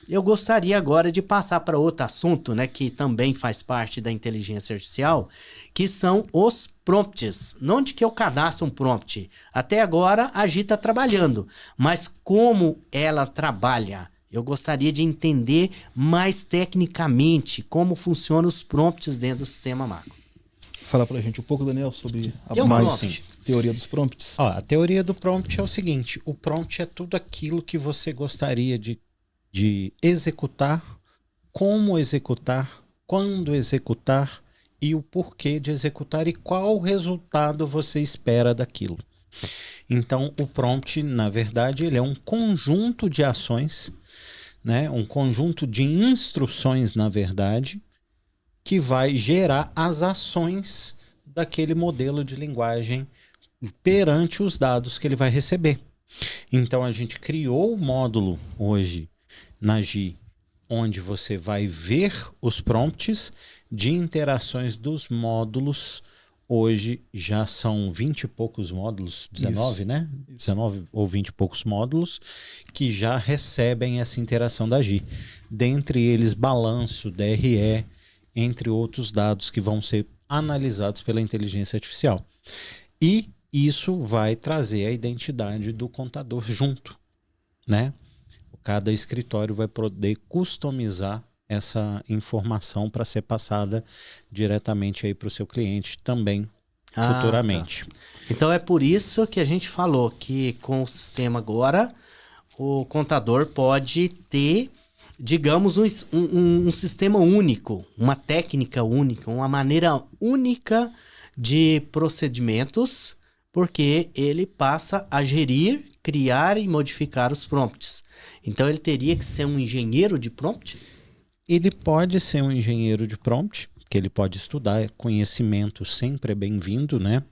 eu gostaria agora de passar para outro assunto, né, que também faz parte da inteligência artificial, que são os prompts. Onde que eu cadastro um prompt? Até agora a Gi está trabalhando, mas como ela trabalha? Eu gostaria de entender mais tecnicamente como funcionam os prompts dentro do sistema macro. Fala pra gente um pouco, Daniel, sobre a teoria dos prompts. A teoria do prompt é o seguinte: o prompt é tudo aquilo que você gostaria de executar, como executar, quando executar e o porquê de executar e qual resultado você espera daquilo. Então, o prompt, na verdade, ele é um conjunto de ações, né? Um conjunto de instruções, na verdade, que vai gerar as ações daquele modelo de linguagem perante os dados que ele vai receber. Então, a gente criou o módulo hoje na Gi, onde você vai ver os prompts de interações dos módulos. Hoje já são 20 e poucos módulos, 19, né? 19 ou 20 e poucos módulos que já recebem essa interação da Gi. Dentre eles, balanço, DRE, entre outros dados que vão ser analisados pela inteligência artificial. E isso vai trazer a identidade do contador junto, né? Cada escritório vai poder customizar essa informação para ser passada diretamente aí para o seu cliente também futuramente. Tá. Então é por isso que a gente falou que com o sistema agora o contador pode ter, digamos, um sistema único, uma técnica única, uma maneira única de procedimentos, porque ele passa a gerir, criar e modificar os prompts. Então ele teria que ser um engenheiro de prompt? Ele pode ser um engenheiro de prompt, que ele pode estudar, conhecimento sempre é bem-vindo, né?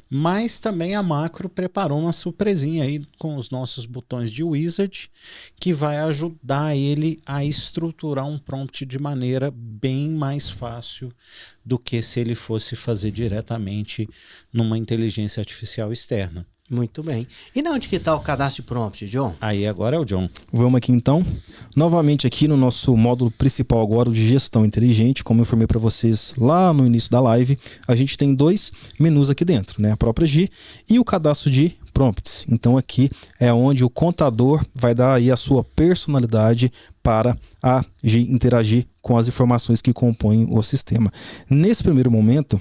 Mas também a Macro preparou uma surpresinha aí com os nossos botões de wizard, que vai ajudar ele a estruturar um prompt de maneira bem mais fácil do que se ele fosse fazer diretamente numa inteligência artificial externa. Muito bem. E onde que está o cadastro de prompt, John? Aí agora é o John. Vamos aqui então. Novamente aqui no nosso módulo principal agora de gestão inteligente, como eu informei para vocês lá no início da live, a gente tem dois menus aqui dentro, né? A própria Gi e o cadastro de prompts. Então aqui é onde o contador vai dar aí a sua personalidade para a Gi interagir com as informações que compõem o sistema. Nesse primeiro momento,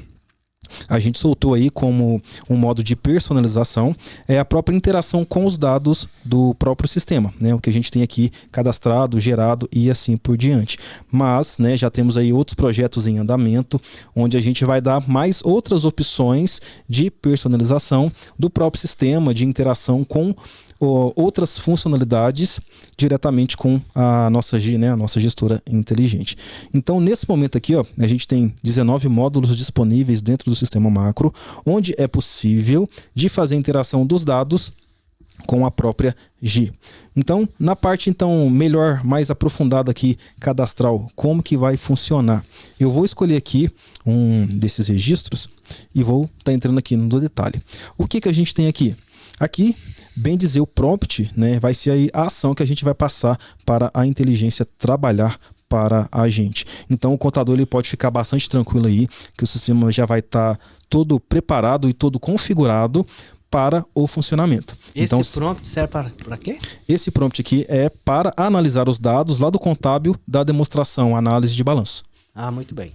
a gente soltou aí como um modo de personalização a própria interação com os dados do próprio sistema, né? O que a gente tem aqui cadastrado, gerado e assim por diante. Mas, né, já temos aí outros projetos em andamento, onde a gente vai dar mais outras opções de personalização do próprio sistema, de interação com outras funcionalidades diretamente com a nossa Gi, né, a nossa gestora inteligente. Então, nesse momento aqui, a gente tem 19 módulos disponíveis dentro do sistema macro, onde é possível de fazer a interação dos dados com a própria Gi. Então, na parte melhor, mais aprofundada aqui, cadastral, como que vai funcionar? Eu vou escolher aqui um desses registros e vou estar entrando aqui no detalhe. O que a gente tem aqui? Aqui, bem dizer, o prompt, né, vai ser aí a ação que a gente vai passar para a inteligência trabalhar para a gente. Então o contador ele pode ficar bastante tranquilo aí, que o sistema já vai estar todo preparado e todo configurado para o funcionamento. Esse prompt serve para quê? Esse prompt aqui é para analisar os dados lá do contábil da demonstração, análise de balanço. Ah, muito bem.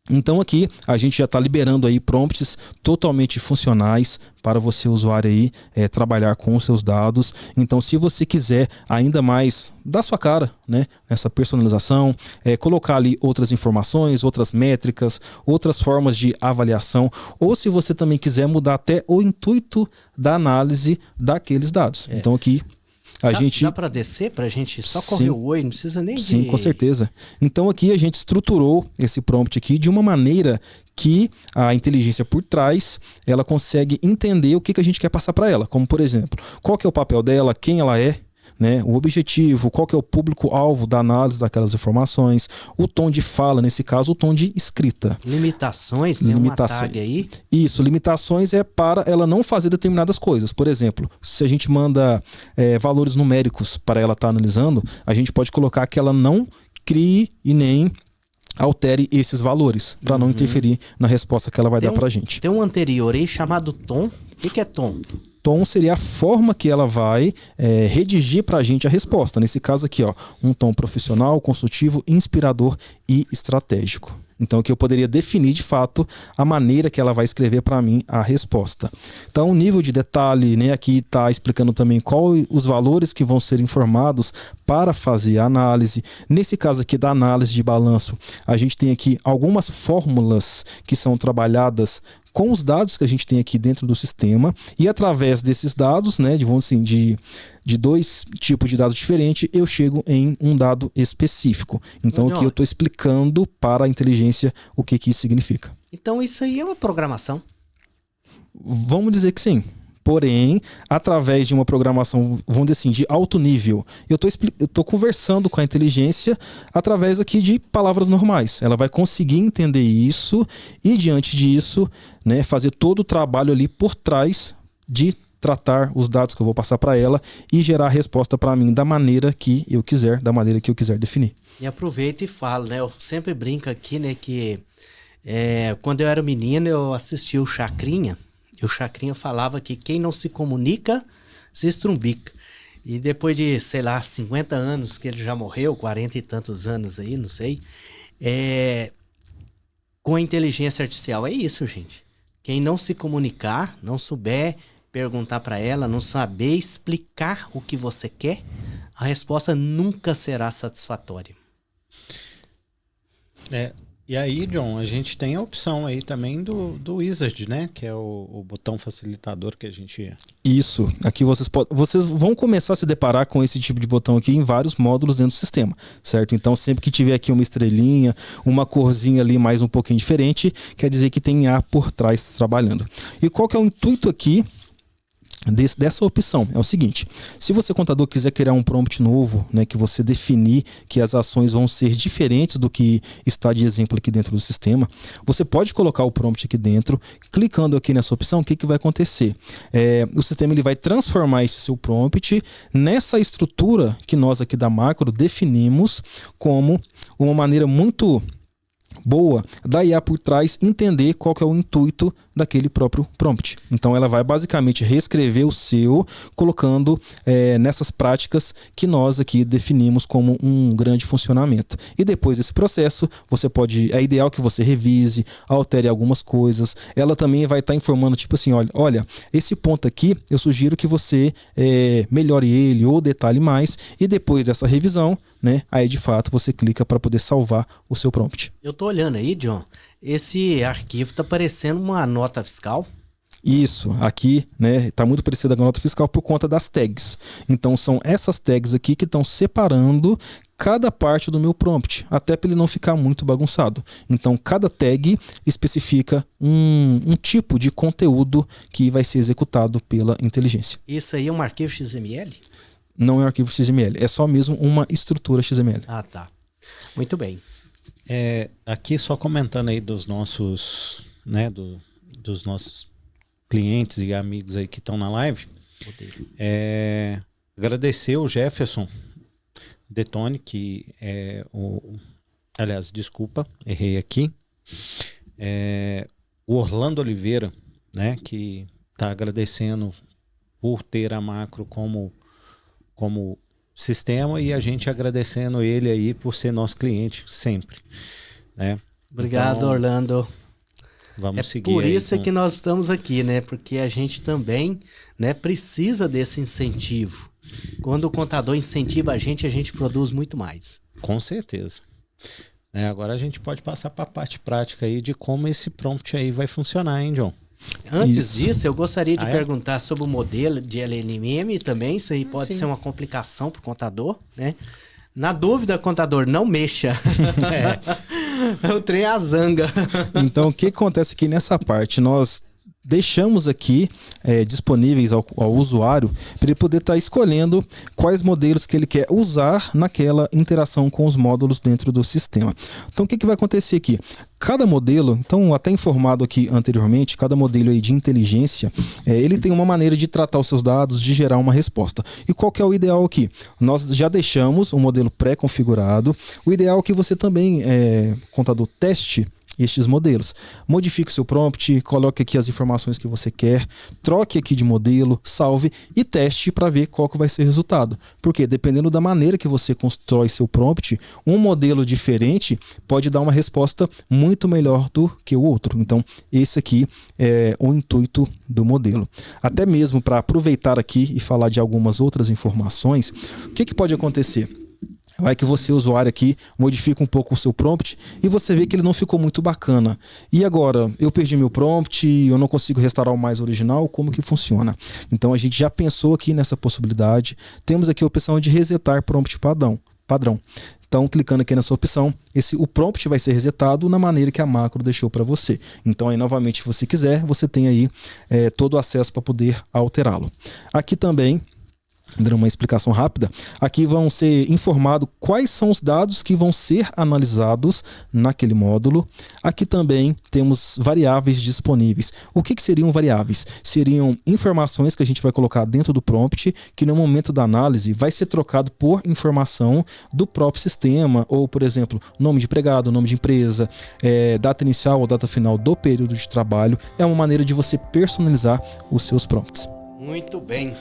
Então aqui a gente já está liberando aí prompts totalmente funcionais para você, usuário, aí trabalhar com os seus dados. Então, se você quiser ainda mais dar sua cara, né, nessa personalização, colocar ali outras informações, outras métricas, outras formas de avaliação, ou se você também quiser mudar até o intuito da análise daqueles dados. Então aqui dá para descer para a gente só correr o oi, não precisa nem Sim, com certeza. Então aqui a gente estruturou esse prompt aqui de uma maneira que a inteligência por trás, ela consegue entender o que a gente quer passar para ela. Como, por exemplo, qual que é o papel dela, quem ela é, né, o objetivo, qual que é o público-alvo da análise daquelas informações, o tom de fala, nesse caso, o tom de escrita. Limitações, tem uma tag aí? Isso, limitações é para ela não fazer determinadas coisas. Por exemplo, se a gente manda valores numéricos para ela estar analisando, a gente pode colocar que ela não crie e nem altere esses valores, para não interferir na resposta que ela vai dar para a gente. Tem um anterior aí chamado tom. O que é tom? Tom seria a forma que ela vai redigir para a gente a resposta. Nesse caso aqui, ó, um tom profissional, consultivo, inspirador e estratégico. Então, que eu poderia definir de fato a maneira que ela vai escrever para mim a resposta. Então, o nível de detalhe, né, aqui está explicando também quais os valores que vão ser informados para fazer a análise. Nesse caso aqui da análise de balanço, a gente tem aqui algumas fórmulas que são trabalhadas com os dados que a gente tem aqui dentro do sistema, e através desses dados, né, de dois tipos de dados diferentes, eu chego em um dado específico. Então aqui eu estou explicando para a inteligência o que isso significa. Então isso aí é uma programação? Vamos dizer que sim. Porém, através de uma programação, vamos dizer assim, de alto nível, eu estou conversando com a inteligência através aqui de palavras normais. Ela vai conseguir entender isso e, diante disso, né, fazer todo o trabalho ali por trás de tratar os dados que eu vou passar para ela e gerar a resposta para mim da maneira que eu quiser, da maneira que eu quiser definir. E aproveito e falo, né? Eu sempre brinco aqui, né, que quando eu era menino, eu assistia o Chacrinha. E o Chacrinha falava que quem não se comunica, se estrumbica. E depois de, sei lá, 50 anos que ele já morreu, 40 e tantos anos aí, não sei, com a inteligência artificial é isso, gente. Quem não se comunicar, não souber perguntar para ela, não saber explicar o que você quer, a resposta nunca será satisfatória. E aí, John, a gente tem a opção aí também do Wizard, né? Que é o botão facilitador que a gente... Isso. Aqui vocês vão começar a se deparar com esse tipo de botão aqui em vários módulos dentro do sistema, certo? Então, sempre que tiver aqui uma estrelinha, uma corzinha ali mais um pouquinho diferente, quer dizer que tem A por trás trabalhando. E qual que é o intuito aqui dessa opção? É o seguinte: se você, contador, quiser criar um prompt novo, né, que você definir que as ações vão ser diferentes do que está de exemplo aqui dentro do sistema, você pode colocar o prompt aqui dentro, clicando aqui nessa opção. O que vai acontecer? O sistema ele vai transformar esse seu prompt nessa estrutura que nós aqui da Macro definimos como uma maneira muito boa da IA por trás entender qual que é o intuito daquele próprio prompt. Então ela vai basicamente reescrever o seu, colocando nessas práticas que nós aqui definimos como um grande funcionamento. E depois desse processo, é ideal que você revise, altere algumas coisas. Ela também vai estar informando, tipo assim, olha, esse ponto aqui, eu sugiro que você melhore ele ou detalhe mais, e depois dessa revisão, né, aí de fato você clica para poder salvar o seu prompt. Eu tô olhando aí, John, esse arquivo tá parecendo uma nota fiscal. Isso, aqui, né, tá muito parecido com a nota fiscal por conta das tags. Então são essas tags aqui que estão separando cada parte do meu prompt, até para ele não ficar muito bagunçado. Então cada tag especifica um tipo de conteúdo que vai ser executado pela inteligência. Isso aí é um arquivo XML? Não é um arquivo XML, é só mesmo uma estrutura XML. Ah, tá. Muito bem. Aqui só comentando aí dos nossos, né, dos nossos clientes e amigos aí que estão na live. Agradecer o Jefferson Detone, que aliás, desculpa, errei aqui. O Orlando Oliveira, né, que está agradecendo por ter a Macro como sistema, e a gente agradecendo ele aí por ser nosso cliente sempre, né? Obrigado, então, Orlando. Vamos seguir. Por isso é que nós estamos aqui, né? Porque a gente também, né, precisa desse incentivo. Quando o contador incentiva a gente produz muito mais. Com certeza. Agora a gente pode passar para a parte prática aí de como esse prompt aí vai funcionar, hein, John? Antes disso, eu gostaria de perguntar sobre o modelo de LNM também. Isso aí pode ser uma complicação para o contador, né? Na dúvida, contador, não mexa. O trem é a zanga. Então, o que acontece aqui nessa parte? Nós deixamos aqui disponíveis ao usuário para ele poder estar escolhendo quais modelos que ele quer usar naquela interação com os módulos dentro do sistema. Então o que vai acontecer aqui? Cada modelo, então até informado aqui anteriormente, cada modelo aí de inteligência, ele tem uma maneira de tratar os seus dados, de gerar uma resposta. E qual que é o ideal aqui? Nós já deixamos um modelo pré-configurado. O ideal é que você também, contador, teste estes modelos. Modifique o seu prompt, coloque aqui as informações que você quer, troque aqui de modelo, salve e teste para ver qual que vai ser o resultado. Porque dependendo da maneira que você constrói seu prompt, um modelo diferente pode dar uma resposta muito melhor do que o outro. Então, esse aqui é o intuito do modelo. Até mesmo para aproveitar aqui e falar de algumas outras informações, o que pode acontecer? Vai que você, usuário aqui, modifica um pouco o seu prompt e você vê que ele não ficou muito bacana. E agora, eu perdi meu prompt, eu não consigo restaurar o mais original, como que funciona? Então a gente já pensou aqui nessa possibilidade. Temos aqui a opção de resetar prompt padrão. Então, clicando aqui nessa opção, o prompt vai ser resetado na maneira que a macro deixou para você. Então, aí novamente, se você quiser, você tem aí todo o acesso para poder alterá-lo. Aqui também, dando uma explicação rápida, aqui vão ser informados quais são os dados que vão ser analisados naquele módulo. Aqui também temos variáveis disponíveis. O que seriam variáveis? Seriam informações que a gente vai colocar dentro do prompt, que no momento da análise vai ser trocado por informação do próprio sistema, ou, por exemplo, nome de empregado, nome de empresa, data inicial ou data final do período de trabalho. É uma maneira de você personalizar os seus prompts. Muito bem.